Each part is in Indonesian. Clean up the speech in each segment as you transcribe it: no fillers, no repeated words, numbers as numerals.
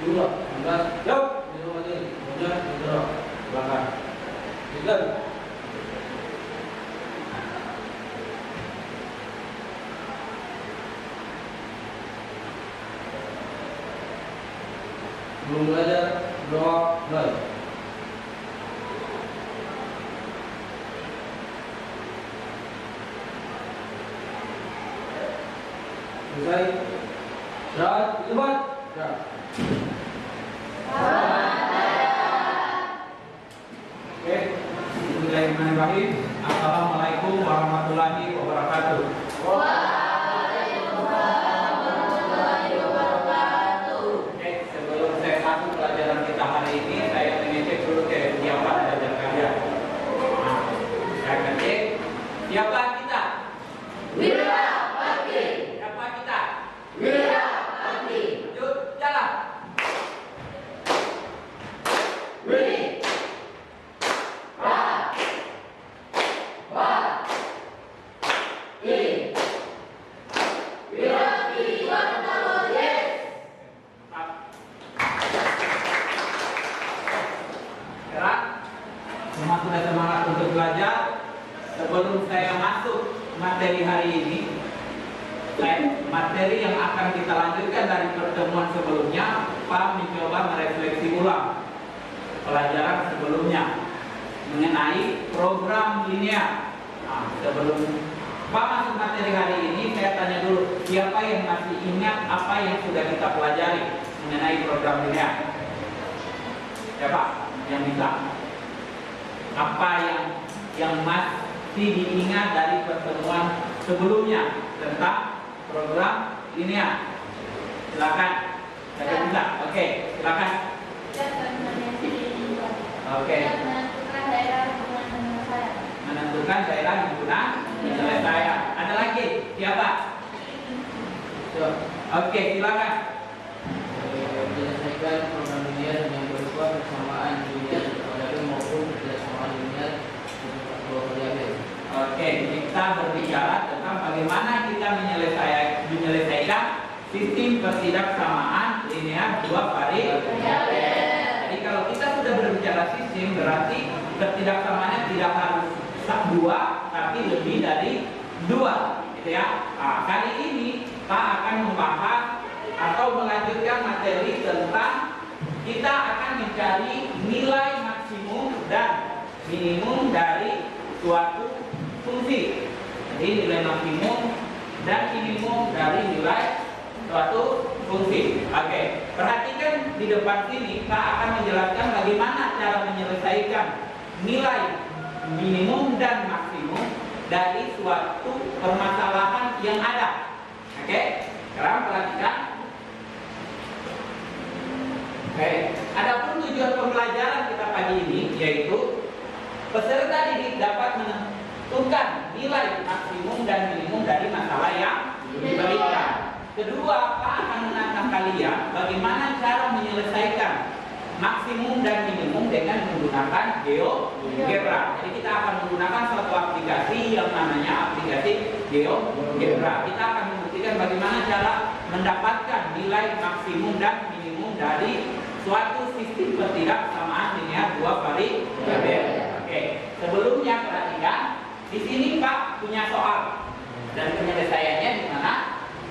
dua, 19, jauh, minum lagi, punya, minum, belakang, tiga, belum belajar, 12, selesai, istirahat, depan, istirahat. Oke, bismillahirrahmanirrahim. Assalamualaikum warahmatullahi wabarakatuh. Oke, sebelum saya masuk pelajaran kita hari ini, saya mengecek dulu siapa belajar kalian. Nah, saya akan cek siapa kita. Siapa kita? Lanjut, jalan. Sekarang semua sudah semangat untuk belajar. Sebelum saya masuk materi hari ini, materi yang akan kita lanjutkan dari pertemuan sebelumnya, Pak mencoba merefleksi ulang pelajaran sebelumnya mengenai program linear. Nah, sebelum Pak masuk materi hari ini, saya tanya dulu, siapa yang masih ingat apa yang sudah kita pelajari mengenai program linear? Siapa yang bisa? Apa yang masih diingat dari pertemuan sebelumnya tentang program linear? Silakan. Saya bisa. Oke, silakan. Oke. Menentukan daerah himpunan penyelesaian. Ada lagi? Siapa? Oke, silakan. Menyelesaikan program linear yang berupa persamaan linear kuadrat maupun persamaan linear dua variabel. Oke, kita berbicara tentang bagaimana kita menyelesaikan sistem ketidaksamaan linear dua variabel. Jadi kalau kita sudah berbicara sistem, berarti ketidaksamaannya tidak harus dua, tapi lebih dari dua, gitu ya. Nah, kali ini Pak akan membahas atau melanjutkan materi tentang kita akan mencari nilai maksimum dan minimum dari suatu fungsi. Jadi nilai maksimum dan minimum dari nilai suatu fungsi. Oke, perhatikan di depan sini, Pak akan menjelaskan bagaimana cara menyelesaikan nilai minimum dan maksimum dari suatu permasalahan yang ada. Oke, sekarang perhatikan. Oke, adapun tujuan pembelajaran kita pagi ini yaitu peserta didik dapat menentukan nilai maksimum dan minimum dari masalah yang diberikan. Kedua, Pak akan menantang kalian bagaimana cara menyelesaikan maksimum dan minimum dengan menggunakan GeoGebra. Jadi kita akan menggunakan suatu aplikasi yang namanya aplikasi GeoGebra. Kita akan membuktikan bagaimana cara mendapatkan nilai maksimum dan minimum dari suatu sistem ketidaksamaan linear dua variabel. Oke, sebelumnya perhatikan di sini Pak punya soal dan penyelesaiannya di mana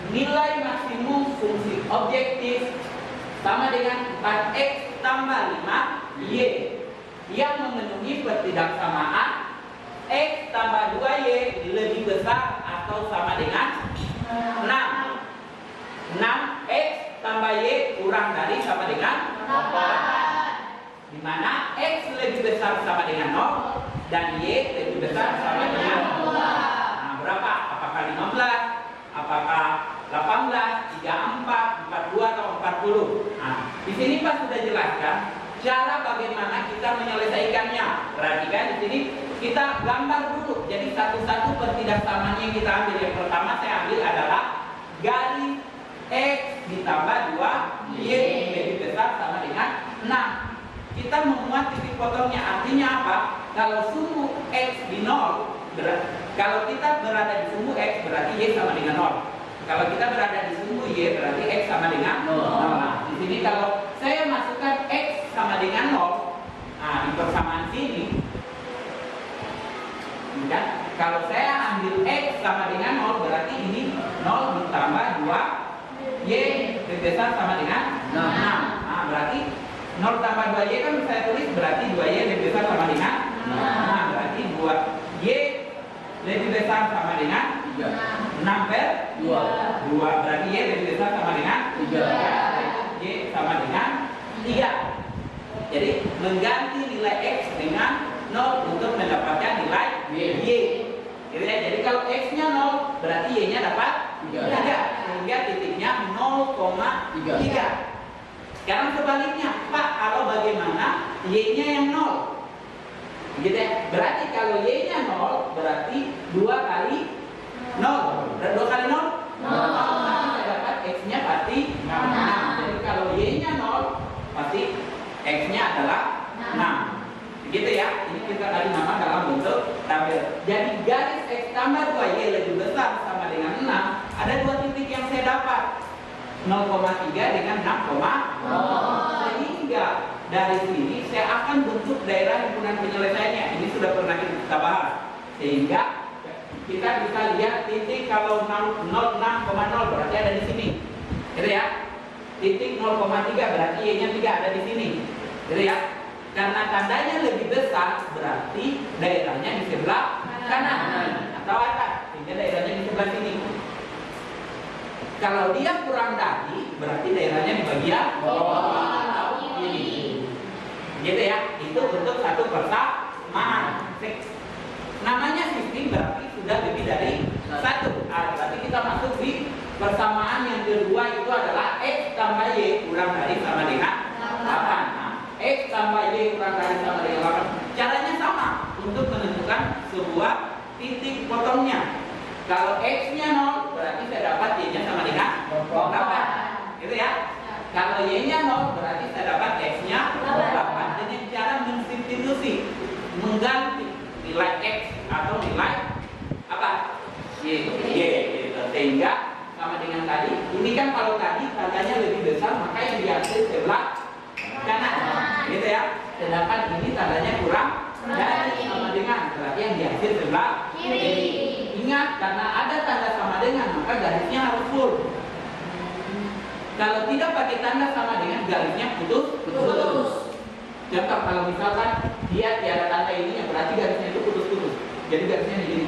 nilai maksimum fungsi objektif sama dengan 4x tambah 5y yang memenuhi ketidaksamaan x tambah 2y lebih besar atau sama dengan 6. 6x tambah y kurang dari sama dengan 4, di mana x lebih besar sama dengan 0 dan y lebih besar sama dengan 2. Nah, berapa? Apakah 15? Apakah 18, 34, 42 atau 40? Nah, di sini Pak sudah jelaskan cara bagaimana kita menyelesaikannya. Perhatikan di sini kita gambar dulu. Jadi satu-satu pertidaksamaan yang kita ambil. Yang pertama saya ambil adalah garis x ditambah 2y lebih besar sama dengan 6. Kita memuat titik potongnya. Artinya apa? Kalau sumbu x di 0, kalau kita berada di sumbu x berarti y sama dengan 0. Kalau kita berada di sumbu y berarti x sama dengan 0. Nah, di sini kalau saya masukkan X sama dengan 0, nah di persamaan sini kan, kalau saya ambil X sama dengan 0 berarti ini 0 ditambah 2 Y lebih besar sama dengan 6. Nah berarti 0 tambah 2Y kan saya tulis berarti 2Y lebih besar sama dengan 6. Berarti 2Y lebih besar sama dengan 6 per 2 berarti Y lebih besar sama dengan 3. Y sama dengan 3. Jadi mengganti nilai X dengan 0 untuk mendapatkan nilai Y. Gitu ya. Jadi kalau X-nya 0 berarti Y-nya dapat 3. Sehingga titiknya 0,3. Sekarang sebaliknya, Pak, kalau bagaimana Y-nya yang 0? Gitu ya. Berarti kalau Y-nya 0 berarti 2 kali 0. Dan 2 kali 0? 0. Nanti saya dapat X-nya pasti 6. Jadi kalau Y-nya 0 pasti X-nya adalah 6. Begitu ya, ini kita tadi nama dalam bentuk tabel. Jadi garis X tambah 2Y lebih besar sama dengan 6. Ada 2 titik yang saya dapat, 0,3 dengan 6,0. Sehingga dari sini saya akan bentuk daerah himpunan penyelesaiannya. Ini sudah pernah kita bahas. Sehingga kita bisa lihat titik kalau 06,0 berarti ada di sini. Gitu ya. Titik 0,3 berarti Y-nya 3 ada di sini. Gitu ya. Karena tandanya lebih besar berarti daerahnya di sebelah kanan atau atas, sehingga daerahnya di sebelah sini. Kalau dia kurang dari berarti daerahnya di bagian bawah atau ini. Gitu ya, itu bentuk satu persamaan. Namanya sistem berarti sudah lebih dari satu. Berarti kita masuk di persamaan yang kedua, itu adalah X tambah Y kurang dari sama dengan 8. X tambah Y kurang dari sama dengan 8. Caranya sama untuk menentukan sebuah titik potongnya. Kalau X-nya 0 berarti saya dapat Y-nya sama dengan 8. Gitu ya. Kalau Y-nya 0 berarti saya dapat X-nya 8. Dengan cara mensubstitusi, mengganti nilai X atau nilai apa? Y. Gitu. Sehingga sama dengan tadi. Ini kan kalau tadi tandanya lebih besar, maka yang diambil sebelah kanan, gitu ya. Sedangkan ini tandanya kurang dari sama dengan, berarti yang dihasil sebelah kiri. Ingat, karena ada tanda sama dengan, maka garisnya harus full. Kalau tidak pakai tanda sama dengan, garisnya putus. Contoh, kalau misalkan dia tiada tanda ini, berarti garisnya itu putus-putus. Jadi garisnya di sini.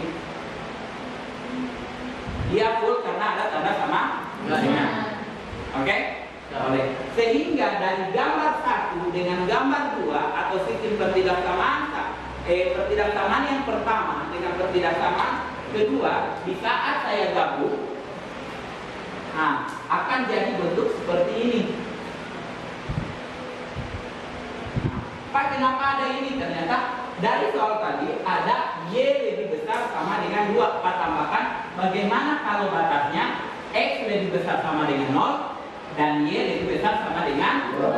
Dia full karena ada tanda sama dengan. Oke? Boleh. Sehingga dari gambar 1 dengan gambar 2 atau sistem pertidaksamaan yang pertama dengan pertidaksamaan kedua, di saat saya gabung, nah, akan jadi bentuk seperti ini. Pak, kenapa ada ini? Ternyata dari soal tadi ada Y lebih besar sama dengan 2. Pak tambahkan, bagaimana kalau batasnya X lebih besar sama dengan 0 dan Y lebih besar sama dengan 2.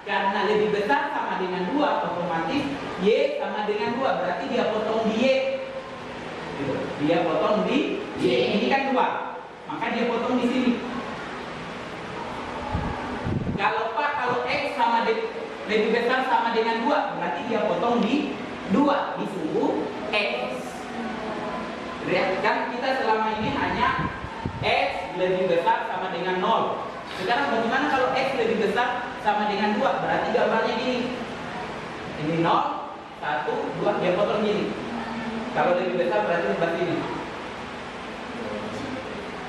Karena lebih besar sama dengan 2, otomatis Y sama dengan 2, berarti dia potong di Y. Dia potong di Y. Ini kan 2, maka dia potong di sini. Kalau Pak, kalau X sama lebih besar sama dengan 2, berarti dia potong di 2, di sumbu X. Kan kita selama ini hanya X lebih besar sama dengan 0. Sekarang bagaimana kalau X lebih besar sama dengan 2? Berarti gambarnya gini. Ini 0, 1, 2, dia potong gini. Kalau lebih besar berarti sebelah sini.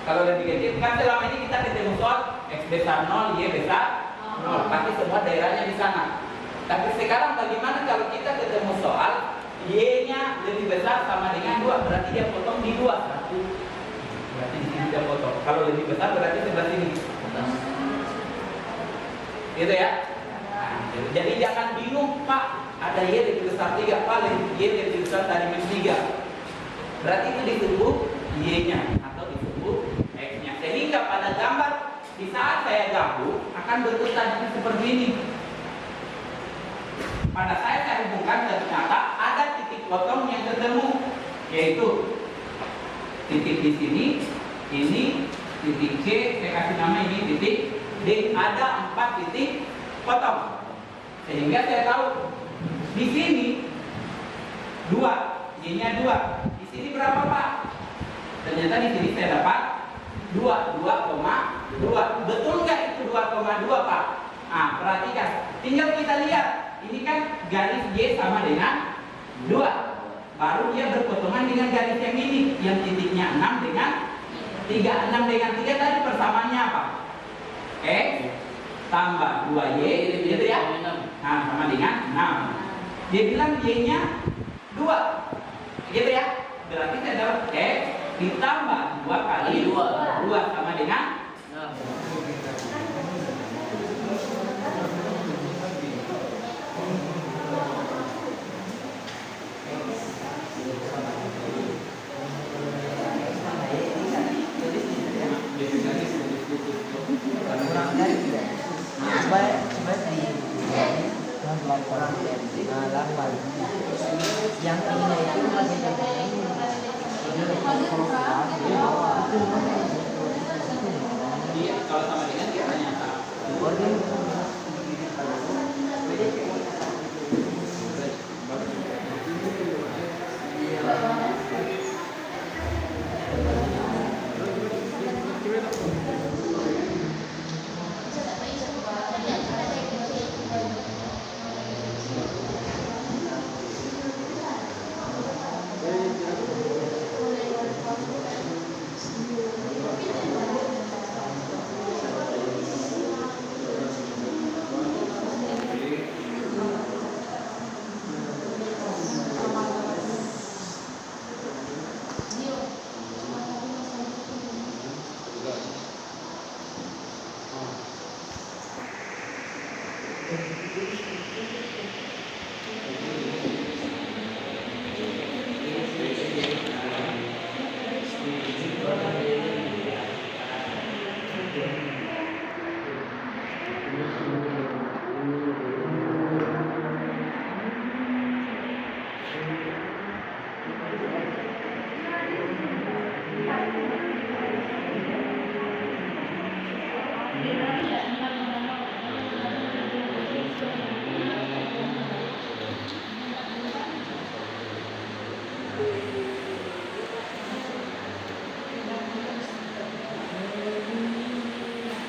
Kalau lebih kecil, kan selama ini kita ketemu soal X besar 0, Y besar 0. Pasti semua daerahnya di sana. Tapi sekarang bagaimana kalau kita ketemu soal Y-nya lebih besar sama dengan 2? Berarti dia potong di 2. 1. Berarti di sini dia potong. Kalau lebih besar berarti sebelah sini. Gitu ya. Nah, jadi jangan bingung, Pak, ada Y lebih besar 3, Pak, Y lebih besar dari minus 3. Berarti itu disebut Y-nya atau disebut X-nya. Sehingga pada gambar di saat saya gabung akan bentuk tadi seperti ini. Pada saya hubungkan, ternyata ada titik potong yang ketemu, yaitu titik di sini, ini titik C, saya kasih nama ini titik D. Ada 4 titik potong. Sehingga saya tahu di sini 2, Y-nya 2. Di sini berapa, Pak? Ternyata di sini saya dapat 2,2. Betul nggak itu 2,2, Pak? Nah, perhatikan. Tinggal kita lihat. Ini kan garis Y sama dengan 2. Baru dia berpotongan dengan garis yang ini, yang titiknya 6 dengan 3. 6 dengan 3 tadi persamaannya apa? X tambah 2Y, gitu ya? Nah, sama dengan 6. Dia bilang Y-nya 2, gitu ya? Berarti saya dapat X ditambah 2 kali 2 sama dengan 6. Yang ininya itu lagi Iya, kalau sama dengan dia ternyata.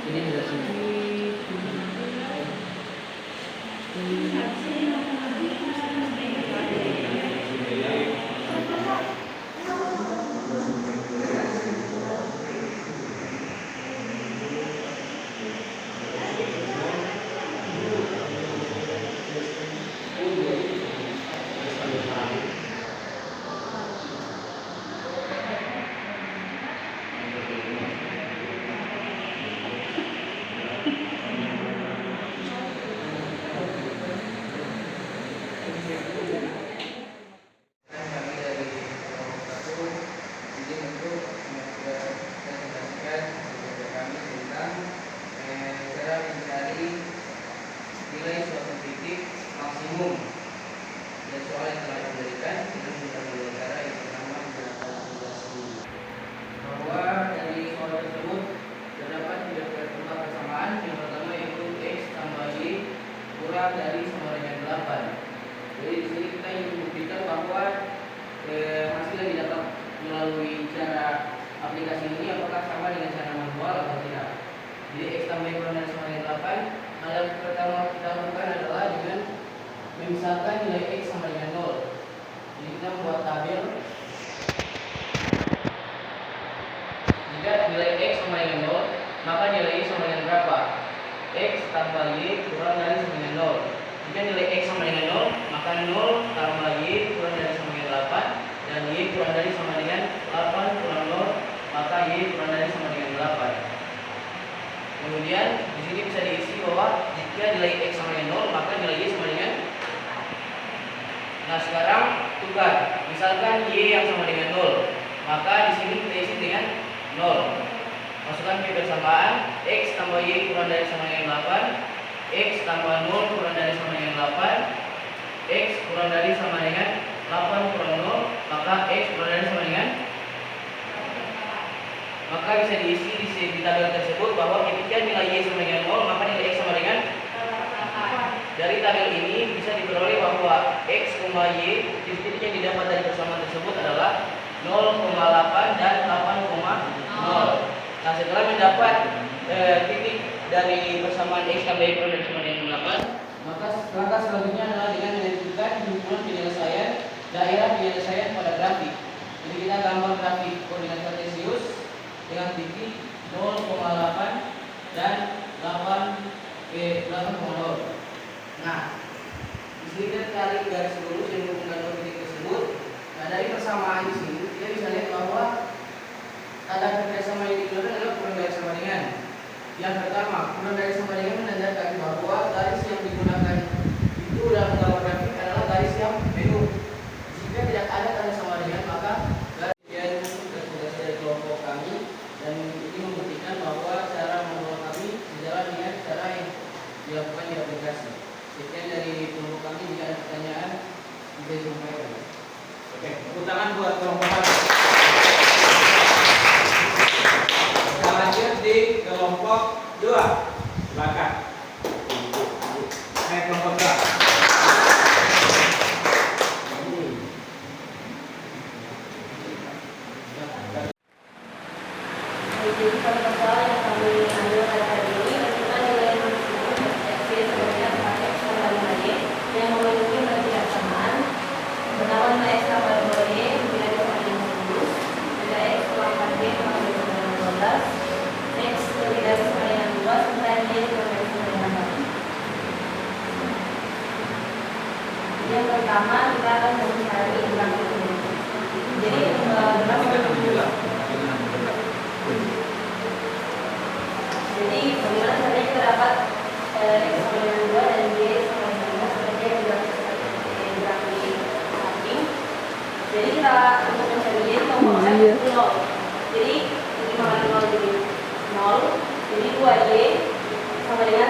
Ini sudah sini. Nilai suatu titik maksimum dan soal yang telah diberikan dengan berbagai cara yang pertama adalah bahwa dari soal tersebut terdapat tidak terdapat persamaan. Yang pertama yaitu X tambah Y kurang dari sama dengan 8. Jadi di sini kita ingin membuktikan bahwa hasil yang didapat melalui cara aplikasi ini apakah sama dengan cara manual atau tidak. Jadi X tambah Y kurang dari sama dengan 8. Hal yang pertama kita lakukan adalah dengan memisahkan nilai X sama dengan 0. Jadi kita membuat tabel. Jika nilai X sama dengan 0, maka nilai Y sama dengan berapa? X tambah Y kurang dari sama dengan 0. Jika nilai X sama dengan 0, maka 0 tambah Y kurang dari sama dengan 8. Dan Y kurang dari sama dengan 8 kurang 0, maka Y kurang dari sama dengan 8. Kemudian di sini bisa diisi bahwa jika nilai X sama dengan 0, maka nilai Y sama dengan. Nah, sekarang tukar. Misalkan Y yang sama dengan 0, maka di sini kita isi dengan 0. Masukkan ke persamaan X tambah Y kurang dari sama dengan 8, X tambah 0 kurang dari sama dengan 8, X kurang dari sama dengan 8 kurang 0, maka X kurang dari sama dengan. Maka bisa diisi di tabel tersebut bahwa ketika nilai Y sama dengan 0, maka nilai X sama dengan Dari tabel ini bisa diperoleh bahwa X, Y, titik yang didapat dari persamaan tersebut adalah 0,8 dan 8,0. Nah, setelah mendapat titik dari persamaan X tambah Y dan sama dengan 8, maka langkah selanjutnya adalah dengan menentukan himpunan penyelesaian daerah penyelesaian pada grafik. Jadi kita gambar grafik koordinat kartesius dengan titik 0,8 dan 8,0. Nah, di sini kita tarik garis lurus yang menghubungkan dua titik tersebut. Nah, dari persamaan di sini kita bisa lihat bahwa tanda kerjasama yang dikeluarkan adalah kurang dari sama dengan. Yang pertama, kurang dari sama dengan menandakan bahwa garis yang digunakan itu dalam gambar grafik adalah garis yang penuh. Jika tidak ada tanda sama dengan, maka garis yang rekomendasi dari kelompok kami, dan ini membuktikan bahwa cara membuat kami sejalan dengan cara yang dilakukan di aplikasi. Sekian dari kelompok kami. Jika ada pertanyaan bisa disampaikan. Oke, tepuk tangan buat kelompok kami. Kita lanjut di kelompok 2. Silakan. Kelompok 2. Jadi soal yang kami ambil pada hari ini adalah nilai maksimum FC sebanyak 4x tambah 5y yang memiliki persamaan. Pertama 5x tambah 2y bila sama dengan 10, 3x kurang 4y sama dengan 12, x lebih dari sama dengan 2, serta y kurang dari sama dengan 4. Yang pertama kita akan mencari grafik ini. Jadi Jadi bagaimana caranya kita dapat X sama dengan 2 dan Y sama dengan 5 seperti yang grafik samping. Jadi kita untuk mencari Y kita mau X 0. Jadi 5 kali 0 jadi 0. Jadi 2Y sama dengan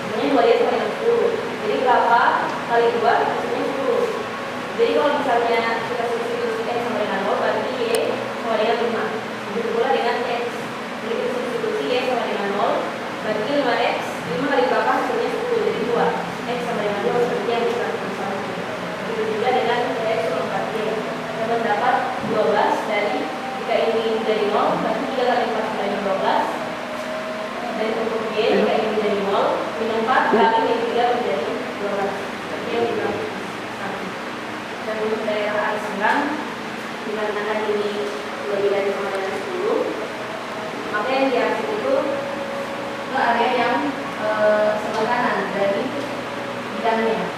sebenarnya 2Y sama dengan 10. Jadi berapa kali 2 hasilnya 10. Jadi kalau misalnya kita substitusi X sama dengan 0 berarti Y sama dengan 5. Begitu pula dengan X. Jadi kita substitusi Y sama dengan 0, berarti 5x, 5 kali berapa hasilnya 10, jadi 2. X sama dengan 2 seperti yang kita lakukan. Begitu juga dengan X sama 4y. Kita mendapat 12 dari, jika ini menjadi 0, berarti 3 kali 4 sama dengan 12. Dan untuk Y, jika ini menjadi 0, min 4 kali min 3 menjadi 12. Seperti yang kita lakukan. Dan untuk daerah A9, dikarenakan ini lebih dari sama dengan 10, maka yang diarsip itu ke area yang sebelah kanan dari bidangnya.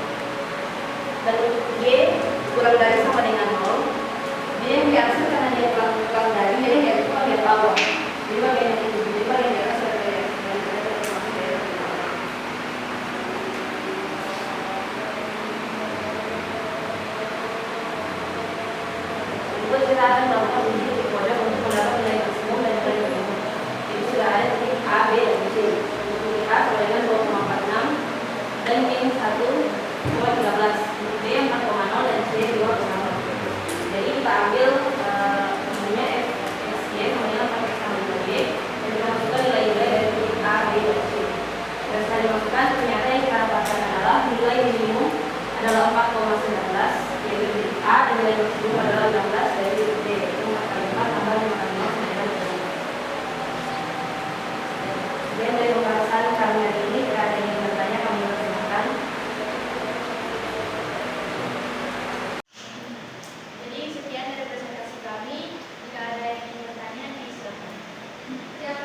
Dan untuk Y kurang dari sama dengan 0, jadi yang diarsip karena dia kurang dari, jadi dia itu bagian bawah. Jadi bagian yang itu, jadi bagian di atas ada yang untuk kita akan melakukan uji titik kode untuk mendapat nilai maksimum dan nilai minimum. Jadi sudah ada titik A, B, dan C. Untuk titik A sama dengan 2,46 dan min 1,13. Untuk B 4,0 dan C 2,0. Jadi kita ambil namanya FSY sama dengan 4x sama 5y dan kita masukkan nilai-nilai dari titik A, B, dan C. Dan setelah dimasukkan ternyata yang kita dapatkan adalah nilai minimum adalah 4,19 yaitu titik A dan nilai maksimum adalah 16 dari titik D yaitu 4 kali 4 tambah 5 kali 5 sama dengan 5. Dan dari pembahasan kami hari ini, jika ada yang bertanya kami persilakan. Jadi sekian dari presentasi kami. Jika ada yang ingin bertanya, silakan. Siap.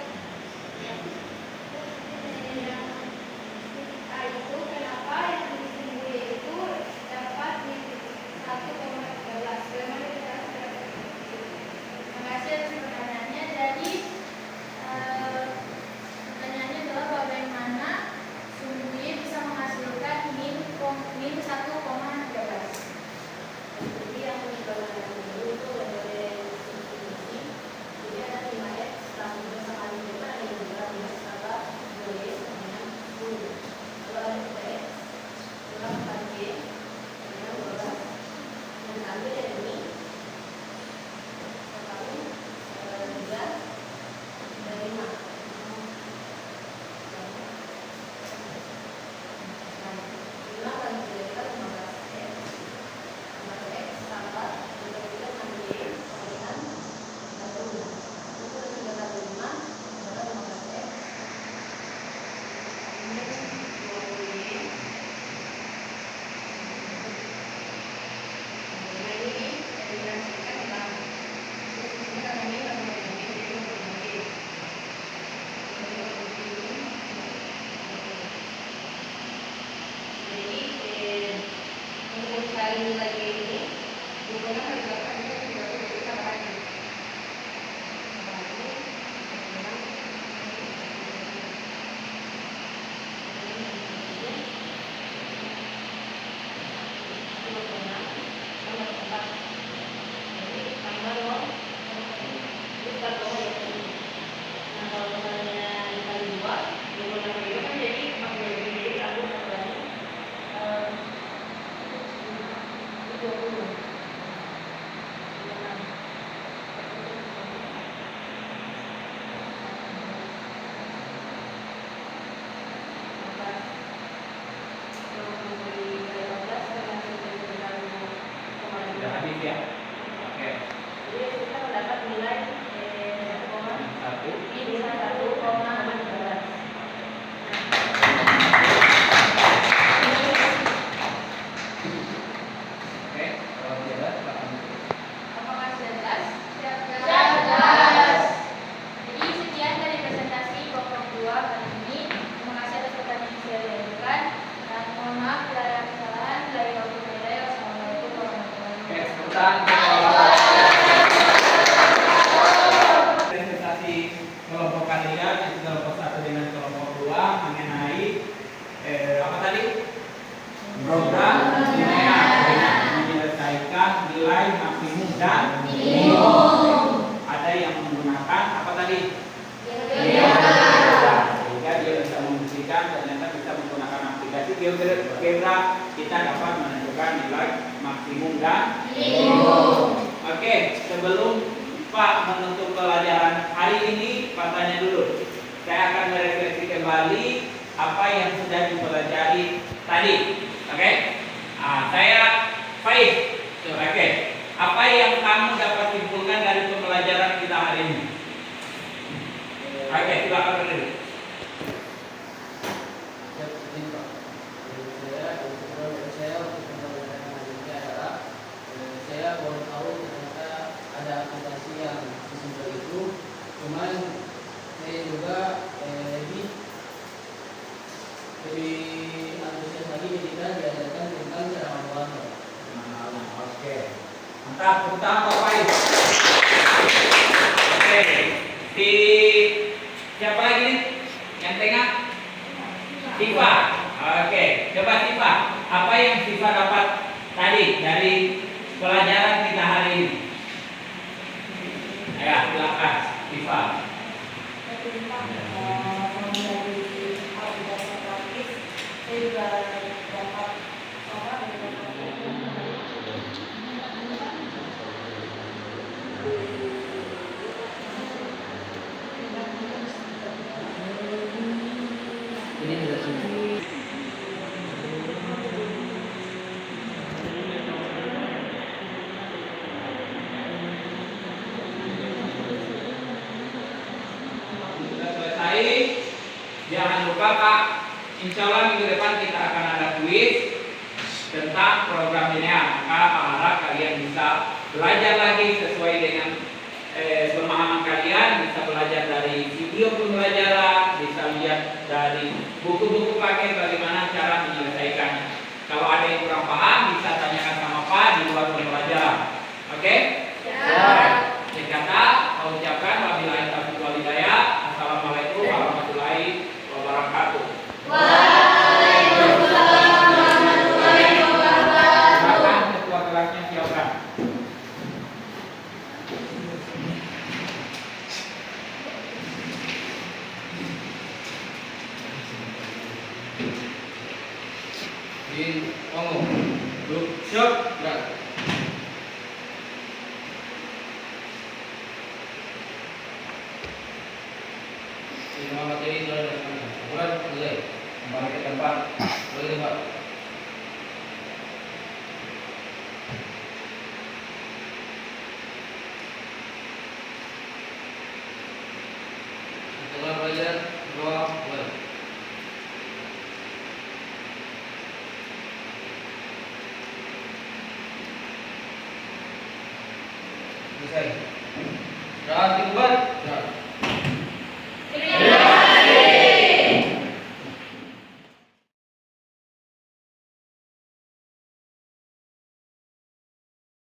Itu kenapa yang di sini itu dapat di 1,13. Bagaimana kita terima kasih atas pertanyaannya. Jadi pertanyaannya adalah bagaimana dari nilai Y ini, bukunya harus dilakukan juga kita lagi. Sudah habis ya? Oke. Jadi kita mendapat nilai 1. I bisa 1,13. Oke, kalau tidak silakan. Apakah sudah jelas? Jelas. Jadi sekian dari presentasi kelompok 2 kali ini. Terima kasih atas pertanyaan yang sudah diajukan. Dan mohon maaf bila ada kesalahan dari waktu saya. Wassalamualaikum warahmatullahi Oke, wabarakatuh. presentasi kelompok kalian itu kelompok 1 dengan kelompok 2 mengenai apa tadi? Program linear dengan menyelesaikan nilai maksimum dan minimum. Ada yang menggunakan apa tadi? Sehingga dia bisa membuktikan ternyata bisa menggunakan aplikasi GeoGebra kita dapat menentukan nilai maksimum dan minimum. Oke, sebelum Pak menutup pelajaran hari ini, Pak tanya dulu. Saya akan merefleksi kembali apa yang sudah dipelajari tadi. Oke? Saya Faiz. Oke. Apa yang kamu dapat simpulkan dari pembelajaran kita hari ini? Oke, silakan dulu. Saya untuk pembelajaran hari ini adalah saya baru tahu ternyata ada aplikasi yang sesimpel itu. Cuman saya juga lebih antusias lagi ketika diajarkan tentang cara manual. Oke. Mantap, tepuk tangan Pak Faiz. Oke. Si siapa lagi nih? Yang tengah? Siva. Oke, coba Siva. Apa yang Siva dapat tadi dari pelajaran kita hari ini? Ya, silakan Siva. Ini sudah sini. Sudah selesai. Jangan lupa Pak, insya Allah minggu depan kita akan ada kuis tentang program linear. Maka Pak harap kalian bisa belajar lagi sesuai dengan pemahaman kalian, bisa belajar dari video pembelajaran, bisa lihat dari buku-buku paket bagaimana cara menyelesaikannya. Kalau ada yang kurang paham, bisa tanyakan sama Pak di luar pembelajaran. Oke? Akhir kata, saya ucapkan wabillahi taufiq wal hidayah. Assalamualaikum warahmatullahi wabarakatuh. Waalaikumsalam warahmatullahi wabarakatuh. Silakan ketua kelasnya silakan. Di ngomong. Siap. Gerak. Lima materi telah dilaksanakan. Bulan selesai. Kembali ke tempat. Boleh Pak. Setelah belajar doa boleh. Selesai. Dan dibuat.